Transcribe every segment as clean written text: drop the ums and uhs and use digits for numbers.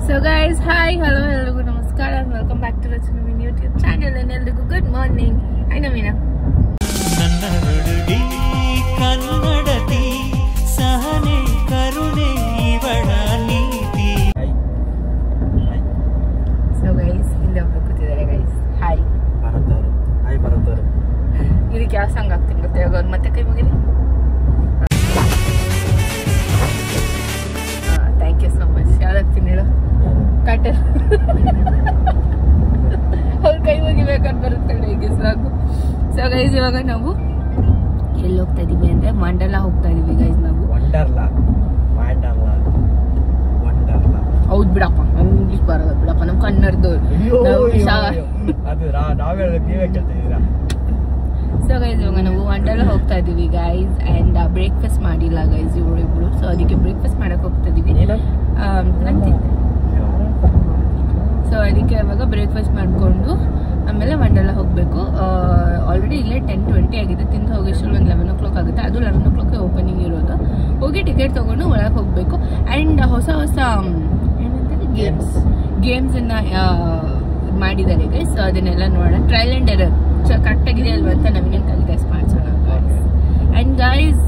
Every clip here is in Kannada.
So guys, hi, hello, hello, namaskar and welcome back to the Chunami YouTube channel and eldrigu good morning. Hi Navina. So guys, ಹಿಂದೆ ಒಬ್ರು ಕೂತಿದ್ದಾರೆ guys. Hi. ಬರತ್ತವರು. Hi ಬರತ್ತವರು. ಇದಕ್ಕೆ ಯಾವ ಸಾಂಗ್ ಆಗ್ತೀನಿ ಗೊತ್ತಾ? ಇವಾಗ ಅವ್ರು ಮತ್ತೆ ಕೈ ಮುಗಿರಿ. Thank you so much. ಯಾವ್ದು ಆಗ್ತೀನಿ ಹೇಳು? ಕಟರ್. ಅವ್ರು ಕೈ ಮುಗಿಬೇಕಂತ ಬರುತ್ತೆ ಹೇಗೆ ಸಾಕು. ಸೊ ಗೈಸ್ ಇವಾಗ ನಾವು ಎಲ್ಲಿ ಹೋಗ್ತಾ ಇದೀವಿ ಅಂದ್ರೆ ಮಂಡಲ ಹೋಗ್ತಾ ಇದೀವಿ ಗೈಸ್ ನಾವು. ವಂಡರ್ಲಾ. ಹೌದ್ ಬಿಡಪ್ಪ, ಇಂಗ್ಲಿಷ್ ಬರಲ್ಲ ಬಿಡಪ್ಪ, ನಮ್ ಕನ್ನಡದವ್ರು. ಸೊ ಗೈಸ್ ಇವಾಗ ನಾವು ವಂಡರ್ಲಾ ಹೋಗ್ತಾ ಇದೀವಿ ಗೈಸ್ ಅಂಡ್ ಬ್ರೇಕ್ಫಾಸ್ಟ್ ಮಾಡಿಲ್ಲ ಗೈಸ್ ಇವ್ರಿಬ್ರು. ಸೊ ಅದಕ್ಕೆ ಬ್ರೇಕ್ಫಾಸ್ಟ್ ಮಾಡಕ್ ಹೋಗ್ತಾ ಇದೀವಿ. ನಾನು ತಿಂದೆ. ಸೊ ಅದಕ್ಕೆ ಇವಾಗ ಬ್ರೇಕ್ಫಾಸ್ಟ್ ಮಾಡಿಕೊಂಡು ಆಮೇಲೆ ವಂಡರ್ಲಾ ಹೋಗಬೇಕು. ಆಲ್ರೆಡಿ ಇಲ್ಲೇ 10:20 ಆಗಿದೆ. ತಿಂದು ಹೋಗೋಷ್ಟು ಒಂದು 11 o'clock ಆಗುತ್ತೆ. ಅದು 11 o'clock ಓಪನಿಂಗ್ ಇರೋದು. ಹೋಗಿ ಟಿಕೆಟ್ ತೊಗೊಂಡು ಒಳಗೆ ಹೋಗಬೇಕು. ಆ್ಯಂಡ್ ಹೊಸ ಏನಂತಾರೆ ಗೇಮ್ಸನ್ನು ಮಾಡಿದ್ದಾರೆ ಗೈಸ್. ಸೊ ಅದನ್ನೆಲ್ಲ ನೋಡೋಣ. ಟ್ರಯಲ್ ಆ್ಯಂಡ್ ಎರರ್ ಕರೆಕ್ಟಾಗಿದೆ ಅಲ್ವಾ ಅಂತ ನಮಗೆ ಗೈಸ್ ಮಾಡ್ಸೋಣ. ಆ್ಯಂಡ್ ಗೈಸ್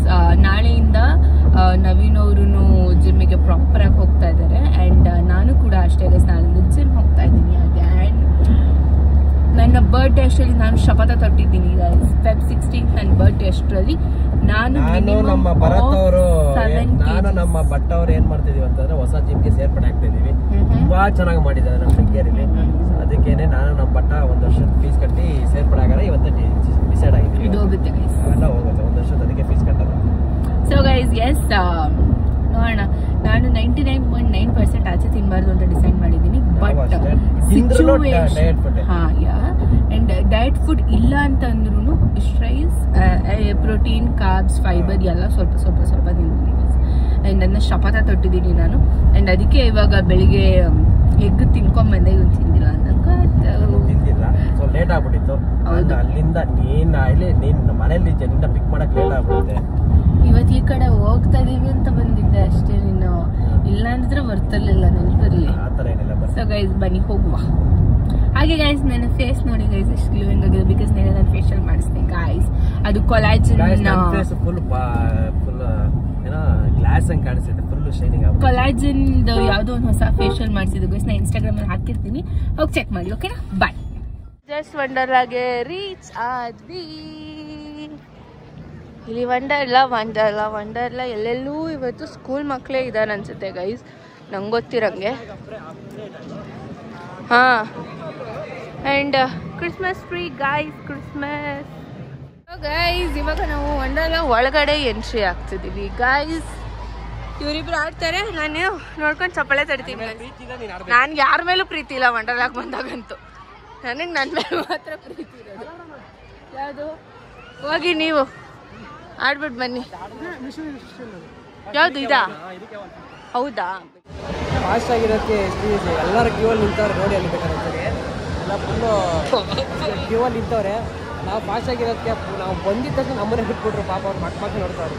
ನಾಳೆಯಿಂದ ನವೀನ್ ಅವರು ಜಿಮ್ಮಿಗೆ ಪ್ರಾಪರಾಗಿ ಹೋಗ್ತಾ ಇದ್ದಾರೆ. ಆ್ಯಂಡ್ ನಾನು ಕೂಡ ಅಷ್ಟೇ ಗೈಸ್, ನಾಳೆ ಜಿಮ್ ಹೋಗ್ತಾ ಇದ್ದೀನಿ. ಹಾಗೆ ಆ್ಯಂಡ್ ನನ್ನ ಬರ್ಡೇ ಅಷ್ಟರಲ್ಲಿ ನಾನು ಶಪಥ ತೊಟ್ಟಿದ್ದೀನಿ ಗೈಸ್. Feb 16th ನನ್ನ ಬರ್ಡೇ ಅಷ್ಟರಲ್ಲಿ ನಾನು ನಮ್ಮ ಭರತ್ ಅವರು ನಮ್ಮ ಭಟ್ ಅವ್ರು ಏನ್ ಮಾಡ್ತಿದೀವಿ ಅಂತಂದ್ರೆ ಹೊಸ ಜಿಮ್ಗೆ ಸೇರ್ಪಡೆ ಆಗ್ತಾ ಇದೀವಿ. ತುಂಬಾ ಚೆನ್ನಾಗಿ ಮಾಡಿದ್ದಾರೆ ನಮ್ಮ ಬೆಂಗೇರಿಲಿ. ಅದಕ್ಕೇನೆ ನಾನು ನಮ್ಮ ಭಟ್ಟ ಒಂದು ವರ್ಷದ ಫೀಸ್ ಕಟ್ಟಿ ಸೇರ್ಪಡೆ ಆಗಾರ ಇವತ್ತು ಡಿಸೈಡ್ ಆಗಿದ್ದೀವಿ. ಇದು ಹೋಗುತ್ತೆ ಗೈಸ್, ಅವೆಲ್ಲ ಹೋಗುತ್ತೆ ಒಂದು ವರ್ಷದ, ಅದಕ್ಕೆ ಫೀಸ್ ಕಟ್ಟಲ್ಲ. ಸೊ ಗೈಸ್ ಎಸ್ ನೋಡೋಣ. ನಾನು 99.9% ಆಚೆ ತಿನ್ಬಾರ್ದು ಅಂತ ಡಿಸೈಡ್ ಮಾಡಿದ್ದೀನಿ. ಬಟ್ ಅಂಡ್ ಡಯಟ್ ಫುಡ್ ಇಲ್ಲ ಅಂತ ಅಂದ್ರೂ ಇಷ್ಟು ರೈಸ್, ಪ್ರೋಟೀನ್, ಕಾರ್ಬ್ಸ್, ಫೈಬರ್ ಎಲ್ಲ ಸ್ವಲ್ಪ ತಿಂತೀನಿ. ಆ್ಯಂಡ್ ಅದನ್ನ ಶಪಥ ತೊಟ್ಟಿದ್ದೀನಿ ನಾನು. ಆ್ಯಂಡ್ ಅದಕ್ಕೆ ಇವಾಗ ಬೆಳಿಗ್ಗೆ ಎಗ್ ತಿನ್ಕೊಂಡ್ಬಂದೆ, ಇವನು ತಿಂದಿಲ್ಲ ತಿಂದಿಲ್ಲ. ಸೊ ಲೇಟ್ ಆಗ್ಬಿಟ್ಟಿತ್ತು. ಅಲ್ಲಿಂದ ನೀನ್ ಮನೆಯಲ್ಲಿ ಜನ ಪಿಕ್ ಮಾಡಕ್ ಲೇಟ್ ಆಗ್ಬಿಡುತ್ತೆ. ಇವತ್ತು ಈ ಕಡೆ ಹೋಗ್ತಾ ಇದೀವಿ ಅಂತ ಬಂದಿದ್ದೆ ಅಷ್ಟೇ. ನೀನು ಇಲ್ಲ ಅಂದ್ರೆ ಬರ್ತಿರ್ಲಿಲ್ಲ, ನೆನಪಿರ್ಲಿ. ಸೊ ಗೈಸ್ ಬನ್ನಿ ಹೋಗುವ. ಹಾಗೆ ಗೈಸ್ ನನ್ನ ಫೇಸ್ ನೋಡಿ ಗೈಸ್ ಎಷ್ಟು ಗ್ಲೋಯಿಂಗ್ ಆಗಿದೆ. ಬಿಕಾಸ್ ನಾನು ನನ್ನ ಫೇಶಿಯಲ್ ಮಾಡಿಸ್ತೀನಿ ಗೈಸ್. ಅದು ಕೊಲಾಜಿನ್ ಕೊಲಾಜಿನ್ ಯಾವ್ದೋ ಒಂದು ಹೊಸ ಫೇಶಿಯಲ್ ಮಾಡಿಸಿದ್ದು ಗೈಸ್. ನಾನು ಇನ್ಸ್ಟಾಗ್ರಾಮ್ ಅಲ್ಲಿ ಹಾಕಿರ್ತೀನಿ, ಹೋಗಿ ಚೆಕ್ ಮಾಡಿ. ಓಕೆನಾ? ಬಾಯ್. ಜಸ್ಟ್ ವಂಡರ್ಲಾಗೆ ರೀಚ್ ಆದ್ವಿ. ಇಲ್ಲಿ ವಂಡರ್ಲಾ ಎಲ್ಲೆಲ್ಲೂ ಇವತ್ತು ಸ್ಕೂಲ್ ಮಕ್ಕಳೇ ಇದ್ದಾರೆ ಅನ್ಸುತ್ತೆ ಗೈಸ್, ನಂಗೆ ಗೊತ್ತಿರಂಗೆ. ಹಾಂ, and Christmas tree guys, Christmas guys. ಇವಾಗ ನಾವು ವಂಡರ್ಲಾ ಒಳಗಡೆ ಎಂಟ್ರಿ ಆಗ್ತಿದ್ದೀವಿ ಗೈಸ್. ಇವರಿಬ್ರು ಆಡ್ತಾರೆ, ನಾನು ನೋಡ್ಕೊಂಡು ಚಪ್ಪಳೆ ತಡ್ತೀನಿ. ನಾನು ಯಾರ ಮೇಲೂ ಪ್ರೀತಿ ಇಲ್ಲ ವಂಡರ್ಲಾಗೆ ಬಂದಾಗಂತೂ. ನನಗೆ ನನ್ನ ಮೇಲೆ ಮಾತ್ರ ಪ್ರೀತಿ ಇರೋದು. ಯಾವುದು? ಹೋಗಿ ನೀವು ಆಡ್ಬಿಟ್ಟು ಬನ್ನಿ. ಯಾವುದು ಇದಾ? ಹೌದಾ? ಫಾಸ್ಟ್ ಆಗಿರೋಕ್ಕೆ ಎಲ್ಲರ ಕ್ಯೂ ಅಲ್ಲಿ ನಿಂತವ್ರೆ ನೋಡಿ. ಅಲ್ಲಿ ಬೇಕಾದ್ರೆ ಎಲ್ಲ ಫುಲ್ಲು ಕ್ಯೂ ಅಲ್ಲಿ ನಿಂತವ್ರೆ. ನಾವು ಫಾಸ್ಟ್ ಆಗಿರೋದಕ್ಕೆ ನಾವು ಬಂದಿದ್ದ ತಕ್ಷಣ ನಮ್ಮನೆ ಬಿಟ್ಬಿಟ್ರು. ಪಾಪ ಅವ್ರು ಮಕ್ಕ ನೋಡ್ತಾರೆ.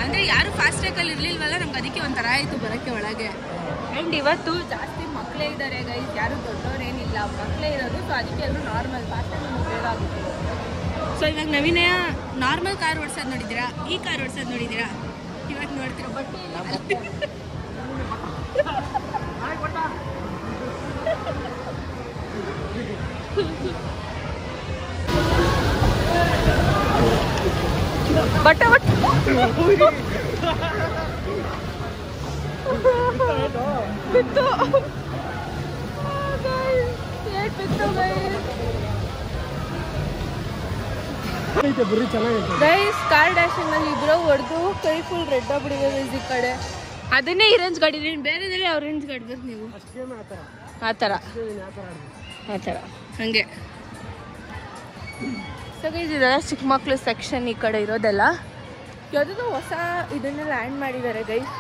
ಅಂದರೆ ಯಾರು ಫಾಸ್ಟ್ ಟ್ರ್ಯಾಕಲ್ಲಿ ಇರಲಿಲ್ವಲ್ಲ, ನಮ್ಗೆ ಅದಕ್ಕೆ ಒಂಥರ ಆಯಿತು ಬರೋಕ್ಕೆ ಒಳಗೆ. ಆ್ಯಂಡ್ ಇವತ್ತು ಜಾಸ್ತಿ ಮಕ್ಕಳೇ ಇದ್ದಾರೆ ಗೈಸ್, ಯಾರು ದೊಡ್ಡವ್ರೇನಿಲ್ಲ, ಮಕ್ಕಳೇ ಇರೋದು. ಸೊ ಅದಕ್ಕೆ ಎಲ್ಲರೂ ನಾರ್ಮಲ್ ಫಾಸ್ಟ್ ಟ್ರ್ಯಾಕ್ ಬೇಗ ಆಗುತ್ತೆ. ಸೊ ಇವಾಗ ನವೀನ ನಾರ್ಮಲ್ ಕಾರ್ ಓಡಿಸೋದು ನೋಡಿದ್ದೀರಾ, ಈ ಕಾರ್ ಓಡಿಸೋದು ನೋಡಿದ್ದೀರಾ, ಇವಾಗ ನೋಡ್ತೀರಾ. ಬಟ್ ಬಟ್ ಬಿತ್ತು ಗೈಸ್. ಕಾರ್ ಡ್ಯಾಶಿಂಗ್ ಅಲ್ಲಿ ಇಬ್ರು ಹೊಡೆದು ಕೈ ಫುಲ್ ರೆಡ್ ಆಗ್ಬಿಡಿದೆ ಈ ಕಡೆ. ಅದನ್ನೇ ಈ ರೇಂಜ್ ಗಾಡಿ, ಬೇರೆದ್ರೆ ಯಾವ ರೇಂಜ್ ಗಾಡಿ ಬೇಕು ನೀವು? ಆ ಥರ ಹಂಗೆ. ಸೊ ಗೈಸ್ ಇದೆಲ್ಲ ಚಿಕ್ಕ ಮಕ್ಳು ಸೆಕ್ಷನ್ ಈ ಕಡೆ ಇರೋದೆಲ್ಲ. ಯಾವುದೋ ಹೊಸ ಇದನ್ನ ಲ್ಯಾಂಡ್ ಮಾಡಿದ್ದಾರೆ ಗೈಸ್,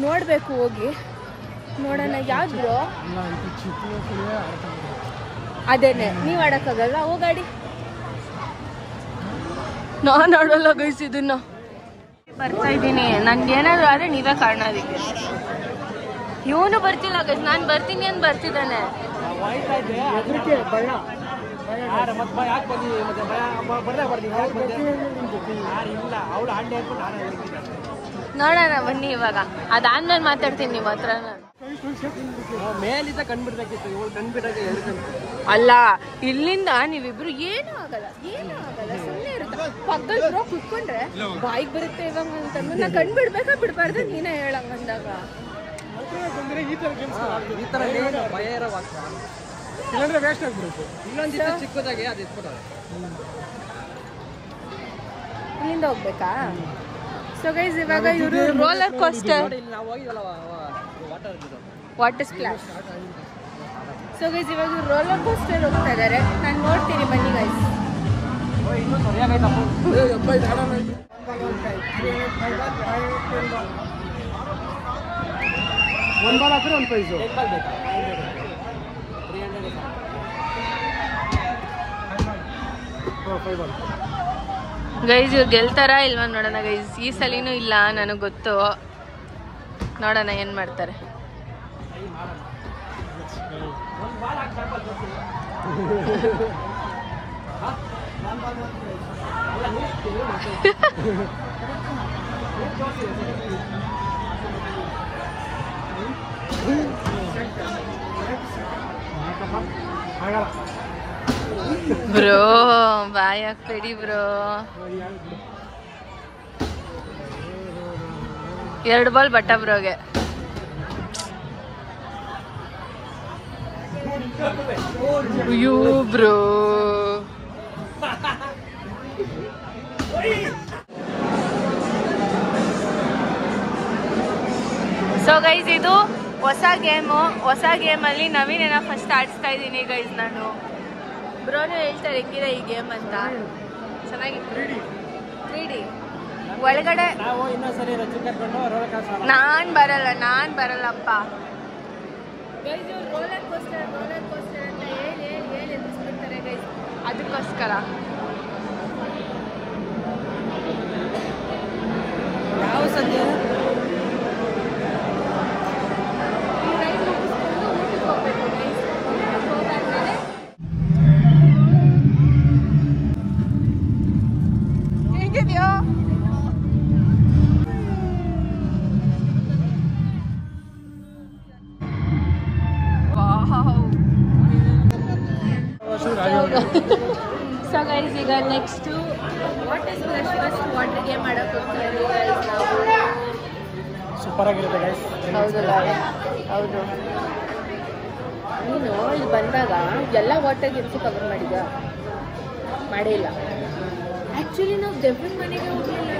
ನೋಡಬೇಕು, ಹೋಗಿ ನೋಡೋಣ. ಯಾವ್ದು ಅದೇನೆ, ನೀವು ಆಡೋಕ್ಕಾಗಲ್ಲ ಹೋಗಾಡಿ. ನಾನು ಆಡೋಲ್ಲ ಗೈಸ್ ಇದನ್ನ. ಬರ್ತಾ ಇದ್ದೀನಿ, ನನ್ಗೆ ಏನಾದ್ರು ಆದರೆ ನೀವೇ ಕಾರಣ ಅದಕ್ಕೆ. ಇವನು ಬರ್ತಿಲ್ಲ ಗೈಸ್, ನಾನು ಬರ್ತೀನಿ ಅಂತ ಬರ್ತಿದ್ದಾನೆ. ನೋಡೋಣ ಬನ್ನಿ ಇವಾಗ, ಅದಾದ್ಮೇಲೆ ಮಾತಾಡ್ತೀನಿ ನಿಮ್ಮ ಹತ್ರ. ಮೇಲಿಂದ ಕಂಡ್ಬಿಡ್ಬೇಕಿತ್ತು, ಇವಳು ಕಂಡ್ಬಿಟ್ಟಾಗ ಅಲ್ಲ, ಇಲ್ಲಿಂದ ನೀವಿಬ್ರು ಏನೂ ಆಗಲ್ಲ, ಸುಮ್ಮನೆ ಇರುತ್ತೆ. ಪಕ್ಕದ ಬ್ರೋ ಕುತ್ಕೊಂಡ್ರೆ ಬಾಯಿಗೆ ಬರುತ್ತೆ ಇವಾಗ ಅಂತಂದ್ರೆ ನಾ ಕಂಡ್ಬಿಡ್ಬೇಕಾ ಬಿಡ್ಬಾರ್ದು ನೀನೇ ಹೇಳಂಗಂದಾಗ. ಈ ತರ ಭಯ ಇರೋ ವೇಸ್ಟ್ ಆಗ್ಬಿಡುತ್ತೆ. ಇನ್ನೊಂದಿತ್ತು ಚಿಕ್ಕದಾಗೆ ಅದು ಇಟ್ಬಿಟ್ಟಾರೆ. ಇಲ್ಲಿಂದ ಹೋಗ್ಬೇಕಾ? ಸೊ ಗೈಸ್ ಇವಾಗ ಇವರು roller coaster, water splash. So guys ಇವಾಗ ರೋಲರ್ ಕೋಸ್ಟರ್ ಹೋಗ್ತಾ ಇದ್ದಾರೆ, ನಾನು ನೋಡ್ತೀನಿ ಬನ್ನಿ ಗೈಸ್. ಒಂದು ಬಾಲ್ ಹಾಕಿದ್ರೆ ಒಂದು ಪ್ರೈಸು. ಗೈಸ್ ಇವ್ರು ಗೆಲ್ತಾರಾ ಇಲ್ವಾ ನೋಡೋಣ ಗೈಸ್. ಈ ಸಲಿನೂ ಇಲ್ಲ ನನಗೆ ಗೊತ್ತು, ನೋಡೋಣ ಏನ್ ಮಾಡ್ತಾರೆ. ಬ್ರೋ ಬಾಯ್ ಹಾಕ್ಬೇಡಿ ಬ್ರೋ. 2 ಬಾಲ್ ಬಟ್ಟ ಬ್ರೋಗೆ. ಅಯ್ಯೋ ಬ್ರೋ, ಸೊ ಗೈಸ್ ಇದು ಹೊಸ ಗೇಮು. ಹೊಸ ಗೇಮಲ್ಲಿ ನವೀನೇನ ಫಸ್ಟ್ ಆಡಿಸ್ತಾ ಇದ್ದೀನಿ ಗೈಸ್ ನಾನು. ಬ್ರೋನು ಹೇಳ್ತಾರೆ ಹೆಂಗಿದೆ ಈ ಗೇಮ್ ಅಂತ. ಚೆನ್ನಾಗಿತ್ತು. 3D ಒಳಗಡೆ ನಾನ್ ಬರಲ್ಲಪ್ಪ. ಗೈಸ್ ಇವ್ರು ರೋಲರ್ ಕೋಸ್ಟರ್ ಅಂತ ಹೇಳಿ ಎದುರಿಸ್ಬಿಡ್ತಾರೆ ಗೈಸ್, ಅದಕ್ಕೋಸ್ಕರ. ಯಾವ ಸಂಜೆ ಹೇಗಿದೆಯೋ? ಸೊ ಗೈಸ್ ಈಗ ನೆಕ್ಸ್ಟ್ ವಾಟರ್ ಗೇಮ್ ಮಾಡಕ್ಕೆ ಹೋಗ್ತೀವಿ. ಸೂಪರ್ ಆಗಿರುತ್ತೆ ಗೈಸ್. ಹೌದು. ನೀನು ಇಲ್ಲಿ ಬಂದಾಗ ಎಲ್ಲ ವಾಟರ್ ಗೇಮ್ಸು ಕವರ್ ಮಾಡೇ ಇಲ್ಲ. ಆ್ಯಕ್ಚುಲಿ ನಾವು ದೆವ್ವನ ಮನೆಗೆ ಹೋಗಲಿಲ್ಲ.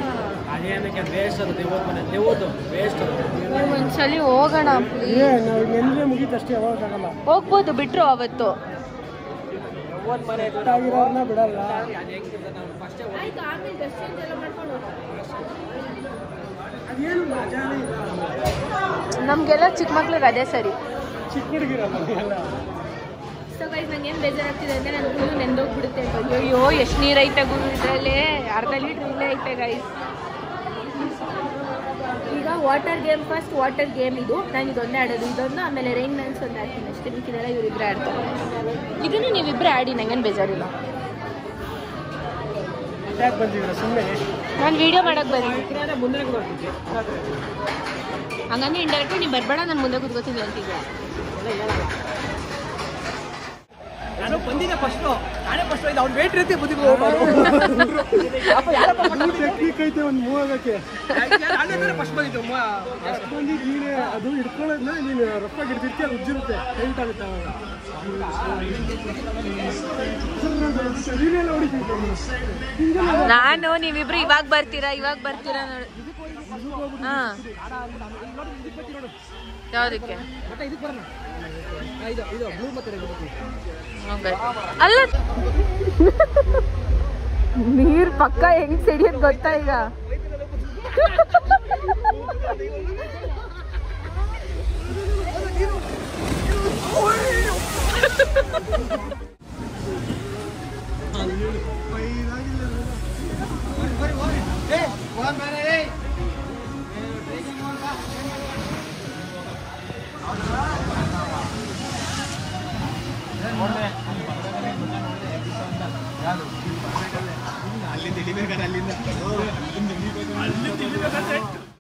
ಒಂದ್ಸಲಿ ಹೋಗೋಣ ಪ್ಲೀಸ್. ಹೋಗ್ಬೋದು, ಬಿಟ್ರು ಅವತ್ತು. ಬಿಡಲ್ಲ. ಆಯ್ತು, ಆಮೇಲೆ ದರ್ಶನ ಎಲ್ಲ ಮಾಡ್ಕೊಂಡು ನಮಗೆಲ್ಲ ಚಿಕ್ಕ ಮಕ್ಳಿಗೆ ಅದೇ ಸರಿ. ಚಿಕ್ಕ ಹುಡುಗಿರಲ್ಲ. ಸೊ ಗೈಸ್ ನಂಗೆ ಏನು ಬೇಜಾರಾಗ್ತಿದೆ ಅಂದರೆ ನನ್ನ ಫುಲ್ಲು ನೆಂದೋಗ್ಬಿಡುತ್ತೆ. ಅಯ್ಯೋ ಎಷ್ಟು ನೀರು ಐತೆ ಗುರು ಇದರಲ್ಲಿ, ಅರ್ಧ ಲೀಟ್ರ್ ಇಲ್ಲೇ ಐತೆ ಗೈಸ್. ಈಗ ವಾಟರ್ ಗೇಮ್ ಇದು. ನಾನು ಇದೊಂದೇ ಆಡೋದು, ಇದೊಂದು. ಆಮೇಲೆ ರೈನ್ ಡ್ಯಾನ್ಸ್ ಒಂದು ಆಡ್ತೀನಿ ಅಷ್ಟೇ. ಮಿಕ್ಕಿದೆಲ್ಲ ಇವರಿಬ್ಬರೇ ಆಡ್ತಾರೆ. ಇದನ್ನು ನೀವಿಬ್ಬರೇ ಆಡಿ, ನಂಗೇನು ಬೇಜಾರಿಲ್ಲ. ನಾನು ವಿಡಿಯೋ ಮಾಡಕ್ಕೆ ಬಂದಿದ್ದೆ. ಹಂಗಂದ್ರೆ ಇಂಡೈರೆಕ್ಟ್ ನೀವು ಬರಬೇಡ, ನಾನು ಮುಂದೆ ಕೂತ್ಕೋತೀನಿ ಅಂತಿದ್ದೆ. ನಾನು ಬಂದಿದ್ದೆ ಫಸ್ಟು, ನಾನೇ ಫಸ್ಟ್ ಇದು ಅವ್ನು ವೇಟ್ ರೀತಿ ಬುದ್ಧಿ ಟೆಕ್ನಿಕ್ ಐತೆ ಒಂದು ಮೂವ್ ಆಗೋಕ್ಕೆ. ಫಸ್ಟ್ ಬಂದಿದ್ದು ಫಸ್ಟ್ ಬಂದಿದ್ದು ನೀನೆ ಅದು ಹಿಡ್ಕೊಳ್ಳೋದನ್ನ ನೀನು ರಫಾಗಿ ಹಿಡ್ದಿರ್ತೀಯ, ಅದು ಉಜ್ಜಿರುತ್ತೆ, ಟೈಟ್ ಆಗುತ್ತೆ ಅವಾಗ. ನಾನು ನೀವಿಬ್ರು ಇವಾಗ ಬರ್ತೀರಾ ನೋಡಿ. ಹಾಂ ಯಾವುದಕ್ಕೆ ಅಲ್ಲ, ನೀರ್ ಪಕ್ಕ ಹೆಂಗ್ ಸಿಡಿಯೋದು ಗೊತ್ತಾ ಈಗ.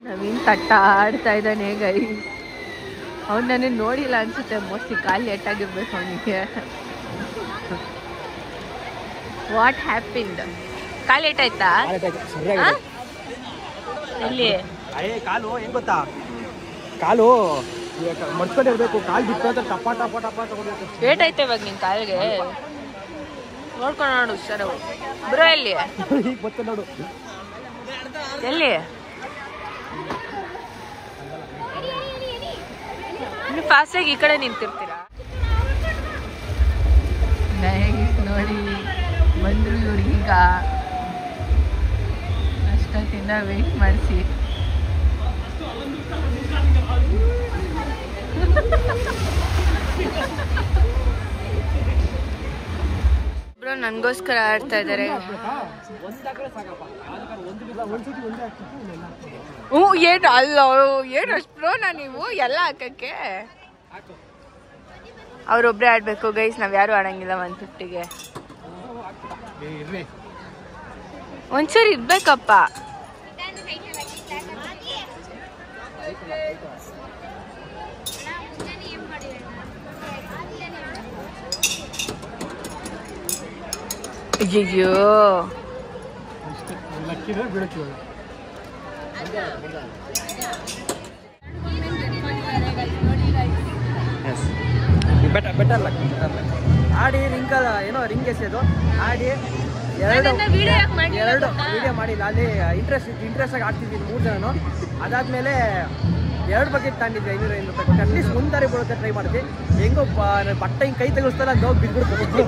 ನವೀನ್ ತಟ್ಟ ಆಡ್ತಾ ಇದ್ದಾನೆ ಗೈ. ಅವ್ನು ನನಗೆ ನೋಡಿಲ್ಲ ಅನ್ಸುತ್ತೆ, ಮೋಸ್ಟ್ಲಿ ಕಾಲು ಲೇಟಾಗಿರ್ಬೇಕು ಅವನಿಗೆ. ವಾಟ್ ಹ್ಯಾಪಿಂಡ್? ಕಾಲು ಲೇಟ್ ಆಯ್ತಾ? ಎಲ್ಲಿ ಕಾಲು ಹೆಂಗ್ ಗೊತ್ತಾ, ಕಾಲು ಮಡ್ಕೊಂಡಿರ್ಬೇಕು, ಕಾಲು ಬಿಟ್ಟು ಅಂತ ಟಪ ಟಪ ಟಪ ತಗೋಬೇಕು. ಲೇಟ್ ಆಯ್ತಾ ಇವಾಗ ನಿನ್ ಕಾಲಿಗೆ? ನೋಡ್ಕೊಂಡು ನೋಡು ಹುಷಾರು. ಬ್ರೋ ಎಲ್ಲಿ? ಈಗ ಗೊತ್ತ ನೋಡು ಎಲ್ಲಿ? ಫಾಸ್ಟಾಗಿ ಈ ಕಡೆ ನಿಂತಿರ್ತೀರಾ? ನೋಡಿ ಬಂದ್ರು ಇವ್ರು ಈಗ. ಅಷ್ಟೊತ್ತಿಂದ ವೇಟ್ ಮಾಡಿಸಿ ಬ್ರೋ ನನಗೋಸ್ಕರ ಆಡ್ತಾ ಇದ್ದಾರೆ. ಏನು ಅಲ್ಲ, ಏನು ಅಷ್ಟು ಬ್ರೋನಾ ನೀವು ಎಲ್ಲ ಹಾಕಕ್ಕೆ? ಅವ್ರೊಬ್ರೆ ಆಡ್ಬೇಕು ಗೈಸ್, ನಾವ್ ಯಾರು ಆಡಂಗಿಲ್ಲ 150ಗೆ. ಒಂದ್ಸರಿ ಇರ್ಬೇಕಪ್ಪ. ಅಯ್ಯೋ ಬೆಟರ್ ಲಕ್. ಆಡಿ ರಿಂಗ್ ಏನೋ ರಿಂಗ್ ಎಸೆಯೋದು ಆಡಿ ಎರಡು ವಿಡಿಯೋ ಮಾಡಿಲ್ಲ. ಅಲ್ಲಿ ಇಂಟ್ರೆಸ್ಟ್ ಆಗಿ ಆಡ್ತಿದ್ದೀನಿ 3 ಜನನು. ಅದಾದ್ಮೇಲೆ 2 ಬಕೆಟ್ ತಗೊಂಡಿದ್ದೆ 500 ರೂಪಾಯಿ. ಅಟ್ಲೀಸ್ಟ್ ಮುಂದಾರಿ ಬರೋಕ್ಕೆ ಟ್ರೈ ಮಾಡಿದ್ವಿ. ಹೆಂಗೋ ಬಟ್ಟೆ ಹಿಂಗೆ ಕೈ ತೆಗಿಸ್ತಾರ ಅಂತ ಹೋಗಿ ಬಿದ್ಬಿಡ್ತು.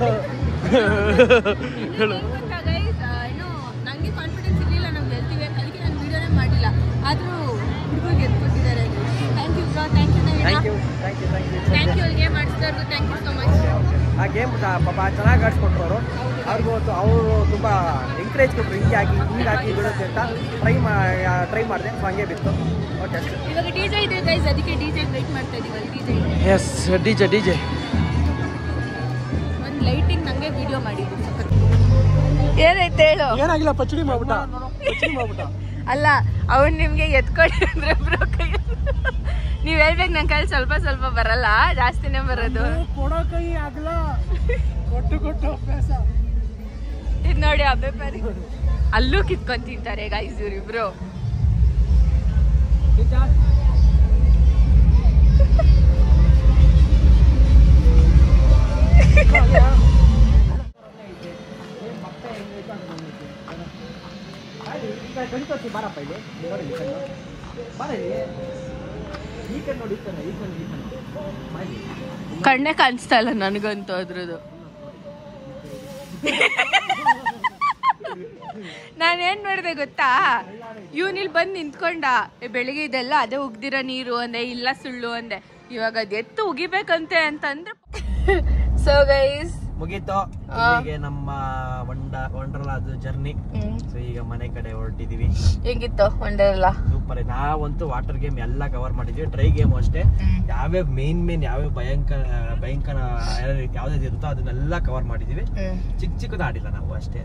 ನಂಗೆ ಕಾನ್ಫಿಡೆನ್ಸ್ ಇರಲಿಲ್ಲ ನಾವು ಗೆಲ್ತೀವಿ, ಅದಕ್ಕೆ ನಾನು ವಿಡಿಯೋನೇ ಮಾಡಿಲ್ಲ. ಆದರೂ ಹುಡುಗರು ಗೆದ್ಕೊಟ್ಟಿದ್ದಾರೆ. Thank you bro, thank you game ಆಡಿಸಿದವ್ರಿಗೂ ಥ್ಯಾಂಕ್ ಯು ಸೊ ಮಚ್. ಆ ಗೇಮ್ ಪಾಪ ಚೆನ್ನಾಗಿ ಆಡಿಸ್ಕೊಟ್ರು ಅವರು. ಅವರು ತುಂಬ ಎಂಕರೇಜ್ ಕೊಟ್ಟರು, ಹಿಂಗಾಗಿ ಬಿಡುತ್ತೆ ಅಂತ ಟ್ರೈ ಮಾಡಿದೆ. ಸೊ ಹಂಗೆ ಬಿತ್ತು. ಓಕೆ ಅಷ್ಟೇ. ಇವಾಗ ಡಿಜೆ ಇದೆ ಗೈಸ್, ಅದಕ್ಕೆ ಡಿಜೆ ವೇಟ್ ಮಾಡ್ತಾ ಇದೀವಿ. ಎಸ್ ಡಿಜೆ ಒಂದು ಲೈಟಿಂಗ್ ನಂಗೆ ವಿಡಿಯೋ ಮಾಡಿದ್ದು. ಏನೈತೆ ಹೇಳು? ಏನಾಗಿಲ್ಲ, ಪಚ್ಚಡಿ ಮಾಡ್ಬಿಟ್ಟ. ಅಲ್ಲ ಅವ್ನು ನಿಮ್ಗೆ ಎತ್ಕೊಳ್ಳಿ ಅಂದ್ರೆ ಬ್ರೋ ಕೈ ನೀವ್ ಹೇಳ್ಬೇಕು. ನನ್ನ ಕೈ ಸ್ವಲ್ಪ ಸ್ವಲ್ಪ ಬರಲ್ಲ, ಜಾಸ್ತಿನೇ ಬರೋದು. ಕೊಡೋ ಕೈ ಆಗಲ್ಲ, ಕೊಟ್ಟು ಅಭ್ಯಾಸ. ಇದು ನೋಡಿ ಅಬ್ಬೆ ಪರಿ ಅಲ್ಲೂ ಕಿತ್ಕೊಂಡ್ ತಿಂತಾರೆ ಗೈಸ್ ಇವ್ರಿಬ್ರು. ಬಾರಪ್ಪ ಇಲ್ಲಿ ಈ ಕಡೆ ನೋಡಿ, ಕಣ್ಣೆ ಕಾಣಿಸ್ತಾ ಇಲ್ಲ ನನಗಂತೂ ಅದ್ರದ್ದು. ನಾನೇನ್ ಮಾಡಿದೆ ಗೊತ್ತಾ, ಇವನಿಲ್ ಬಂದು ನಿಂತ್ಕೊಂಡ. ಬೆಳಿಗ್ಗೆ ಇದೆಲ್ಲ ಅದೇ ಉಗ್ದಿರೋ ನೀರು ಅಂದೆ, ಇಲ್ಲ ಸುಳ್ಳು ಅಂದೆ. ಇವಾಗ ಅದ್ ಎತ್ತು ಉಗಿಬೇಕಂತೆ ಅಂತಂದ್ರೆ ಸೊ ಗೈಸ್ ಮುಗೀತು ಈಗ ನಮ್ಮ ವಂಡರ್ಲಾದ ಜರ್ನಿ. ಸೊ ಈಗ ಮನೆ ಕಡೆ ಹೊರಟಿದೀವಿ. ಹೇಗಿತ್ತು ವಂಡರ್ಲಾ? ಸೂಪರ್. ನಾವಂತೂ ವಾಟರ್ ಗೇಮ್ ಎಲ್ಲ ಕವರ್ ಮಾಡಿದ್ವಿ, ಡ್ರೈ ಗೇಮ್ ಅಷ್ಟೇ. ಯಾವ್ಯಾವ ಮೇನ್ ಯಾವ್ಯಾವ ಭಯಂಕರ ಯಾವ್ದು ಇರುತ್ತೋ ಅದನ್ನೆಲ್ಲ ಕವರ್ ಮಾಡಿದೀವಿ. ಚಿಕ್ಕದ ಆಡಿಲ್ಲ ನಾವು ಅಷ್ಟೇ,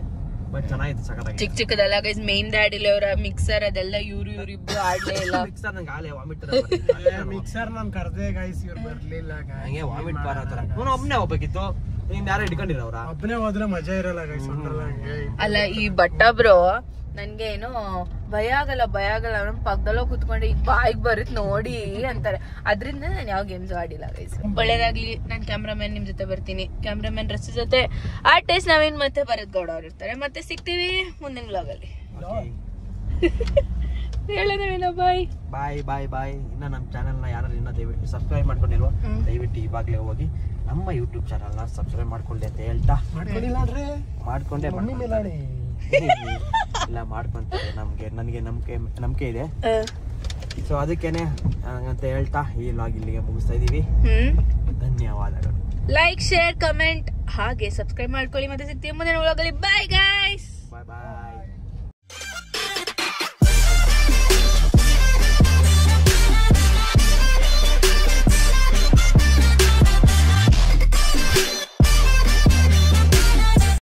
ಬಟ್ ಚೆನ್ನಾಗಿತ್ತು, ಸಖತ್ತಾಗಿ. ಚಿಕ್ಕದಲ್ಲ ಗೈಸ್, ಮೇನ್ ಆಡಿಲ್ಲ. ಅವ್ರ ಮಿಕ್ಸರ್ ಅದೆಲ್ಲ ಇವ್ರಿಬ್ರು ಆಡ್ಲೇ ಇಲ್ಲ. ಮಿಕ್ಸರ್ ನಂಗೆ ಆಲೆ ವಾಮಿಟ್ ಮಿಕ್ಸರ್ ನಾನು ಕರ್ದೆ ಗೈಸ್, ಇವ್ರು ಬರ್ಲಿಲ್ಲ. ಹಂಗೆ ವಾಮಿಟ್ ಬರೋ ತರ. ನಾನು ಒಬ್ನೇ ಹೋಗ್ಬೇಕಿತ್ತು, ನೀನ್ ಯಾರು ಹಿಡ್ಕೊಂಡಿರವ್ರ? ಒಬ್ಬನೇ ಹೋದ್ರೆ ಮಜಾ ಇರಲ್ಲ ಗೈಸ್. ಅಲ್ಲ ಈ ಬಟ್ಟ ಬ್ರೋ ನನ್ಗೆ ಏನೋ ಭಯ ಆಗಲ್ಲ ಪಕ್ಕದಲ್ಲೋ ಕುತ್ಕೊಂಡು ಈಗ ಬಾಯಿಗೆ ಬರುತ್ತೆ ನೋಡಿ ಅಂತಾರೆ. ಅದ್ರಿಂದ ನಾನು ಯಾವ ಗೇಮ್ಸ್ ಆಡಿಲ್ಲ ಗೈಸ್. ಒಳ್ಳೇದಾಗ್ಲಿ. ನಾನು ಕ್ಯಾಮ್ರಾಮನ್ ನಿಮ್ ಜೊತೆ ಬರ್ತೀನಿ. ಕ್ಯಾಮ್ರಾಮನ್ ರಸ್ ಜೊತೆ ಆರ್ಟಿಸ್ಟ್ ನವೀನ್ ಮತ್ತೆ ಭರತ್ ಗೌಡ ಅವ್ರು ಇರ್ತಾರೆ. ಮತ್ತೆ ಸಿಗ್ತೀವಿ ಮುಂದಿನ ವ್ಲಾಗ್ ಅಲ್ಲಿ. ಹೇಳೋದೇನೋ ಬಾಯ್ ಬಾಯ್. ಇನ್ನ ನಮ್ಮ ಚಾನೆಲ್ ನ ಯಾರು ಇನ್ನ ದಯವಿಟ್ಟು ಸಬ್ಸ್ಕ್ರೈಬ್ ಮಾಡ್ಕೊಂಡಿಲ್ವ, ದಯವಿಟ್ಟು ಇವಾಗಲೇ ಹೋಗಿ ನಮ್ಮ ಯೂಟ್ಯೂಬ್ ಚಾನಲ್ ನ ಸಬ್ಸ್ಕ್ರೈಬ್ ಮಾಡ್ಕೊಳ್ಳಿ ಅಂತ ಹೇಳ್ತಾ, ಮಾಡ್ಕೊಂಡೆ ಇಲ್ಲ ಮಾಡ್ಕೊಂತಾರೆ. ನನಗೆ ನಂಬಿಕೆ ಇದೆ. ಸೊ ಅದಕ್ಕೇನೆ ಅಂತ ಹೇಳ್ತಾ ಈ ವ್ಲಾಗ್ ಇಲ್ಲಿಗೆ ಮುಗಿಸ್ತಾ ಇದೀವಿ. ಧನ್ಯವಾದಗಳು. ಲೈಕ್, ಶೇರ್, ಕಮೆಂಟ್ ಹಾಗೆ ಸಬ್ಸ್ಕ್ರೈಬ್ ಮಾಡ್ಕೊಳ್ಳಿ. ಮತ್ತೆ ಸಿಗ್ತೀವಿ ಮುಂದಿನ ವ್ಲಾಗ್ ಅಲ್ಲಿ. Bye guys.